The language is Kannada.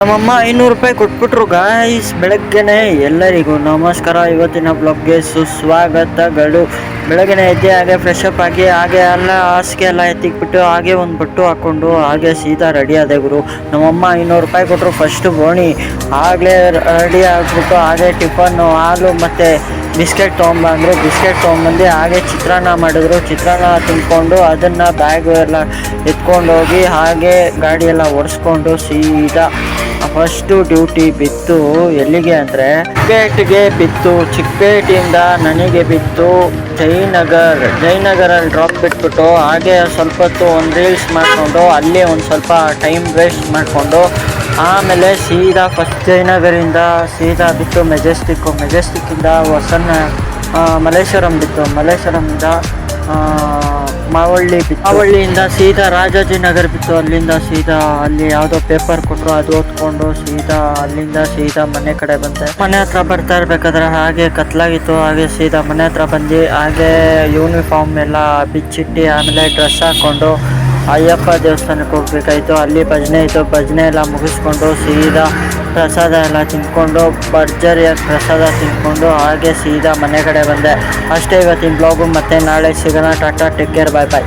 ನಮ್ಮಮ್ಮ 500 ರೂಪಾಯಿ ಕೊಟ್ಬಿಟ್ರು ಗಾಯ್ಸ್. ಬೆಳಗ್ಗೆನೆ ಎಲ್ಲರಿಗೂ ನಮಸ್ಕಾರ. ಇವತ್ತಿನ ಬ್ಲಾಗ್ಗೆ ಸುಸ್ವಾಗತಗಳು. ಬೆಳಗ್ಗೆನೆ ಎದ್ದೆ ಹಾಗೆ ಫ್ರೆಶ್ ಅಪ್ ಆಗಿ ಹಾಗೆ ಹಾಸಿಗೆ ಎಲ್ಲ ಎತ್ತಿಕ್ಬಿಟ್ಟು ಹಾಗೆ ಒಂದು ಬಟ್ಟು ಹಾಕ್ಕೊಂಡು ಹಾಗೆ ಸೀದಾ ರೆಡಿ ಆದೆ ಗುರು. ನಮ್ಮಮ್ಮ 500 ರೂಪಾಯಿ ಕೊಟ್ಟರು ಫಸ್ಟ್ ಬೋಣಿ. ಆಗಲೇ ರೆಡಿ ಆಗಿಬಿಟ್ಟು ಹಾಗೆ ಟಿಫನ್ನು ಹಾಲು ಮತ್ತು ಬಿಸ್ಕೆಟ್ ತೊಗೊಂಬಂದರು. ಬಿಸ್ಕೆಟ್ ತೊಗೊಂಬಂದು ಹಾಗೆ ಚಿತ್ರಾನ್ನ ಮಾಡಿದ್ರು. ಚಿತ್ರಾನ್ನ ತಿಂದ್ಕೊಂಡು ಅದನ್ನು ಬ್ಯಾಗು ಎಲ್ಲ ಎತ್ಕೊಂಡೋಗಿ ಹಾಗೆ ಗಾಡಿಯೆಲ್ಲ ಒರೆಸ್ಕೊಂಡು ಸೀದಾ ಫಸ್ಟು ಡ್ಯೂಟಿ ಬಿತ್ತು ಎಲ್ಲಿಗೆ ಅಂದರೆ ಚಿಕ್ಕಪೇಟೆಗೆ ಬಿತ್ತು. ಚಿಕ್ಕಪೇಟೆಯಿಂದ ನನಗೆ ಬಿತ್ತು ಜಯನಗರಲ್ಲಿ ಡ್ರಾಪ್ ಬಿಟ್ಬಿಟ್ಟು ಹಾಗೆ ಸ್ವಲ್ಪ ಹೊತ್ತು ಒಂದು ರೀಲ್ಸ್ ಮಾಡಿಕೊಂಡು ಅಲ್ಲೇ ಒಂದು ಸ್ವಲ್ಪ ಟೈಮ್ ವೇಸ್ಟ್ ಮಾಡಿಕೊಂಡು ಆಮೇಲೆ ಸೀದಾ ಫಸ್ಟ್ ಜಯನಗರಿಂದ ಸೀದಾ ಬಿತ್ತು ಮೆಜೆಸ್ಟಿಕ್ಕಿಂದ ಮಲ್ಲೇಶ್ವರಂ ಬಿತ್ತು. ಮಲ್ಲೇಶ್ವರಮಿಂದ ಮಾವಳ್ಳಿಯಿಂದ ಸೀದಾ ರಾಜಾಜಿನಗರ್ ಬಿತ್ತು. ಅಲ್ಲಿಂದ ಸೀದಾ ಅಲ್ಲಿ ಯಾವುದೋ ಪೇಪರ್ ಕೊಟ್ಟರು, ಅದು ಓದ್ಕೊಂಡು ಸೀದಾ ಅಲ್ಲಿಂದ ಸೀದಾ ಮನೆ ಕಡೆ ಬಂದೆ. ಮನೆ ಹತ್ರ ಬರ್ತಾ ಇರ್ಬೇಕಾದ್ರೆ ಹಾಗೆ ಕತ್ಲಾಗಿತ್ತು. ಹಾಗೆ ಸೀದಾ ಮನೆ ಹತ್ರ ಬಂದು ಹಾಗೆ ಯೂನಿಫಾರ್ಮ್ ಎಲ್ಲ ಬಿಚ್ಚಿಟ್ಟು ಆಮೇಲೆ ಡ್ರೆಸ್ ಹಾಕ್ಕೊಂಡು ಅಯ್ಯಪ್ಪ ದೇವಸ್ಥಾನಕ್ಕೆ ಹೋಗ್ಬೇಕಾಯ್ತು. ಅಲ್ಲಿ ಭಜನೆ ಇತ್ತು. ಭಜನೆ ಎಲ್ಲ ಮುಗಿಸ್ಕೊಂಡು ಸೀದಾ ಪ್ರಸಾದ ಎಲ್ಲ ತಿಂದ್ಕೊಂಡು ಭರ್ಜರಿಯಾಗಿ ಪ್ರಸಾದ ತಿಂದ್ಕೊಂಡು ಹಾಗೆ ಸೀದಾ ಮನೆ ಕಡೆ ಬಂದೆ. ಅಷ್ಟೇ ಇವತ್ತಿನ ಬ್ಲಾಗು. ಮತ್ತೆ ನಾಳೆ ಸಿಗೋಣ. ಟಾಟಾ, ಟೇಕ್ ಕೇರ್, ಬಾಯ್ ಬಾಯ್.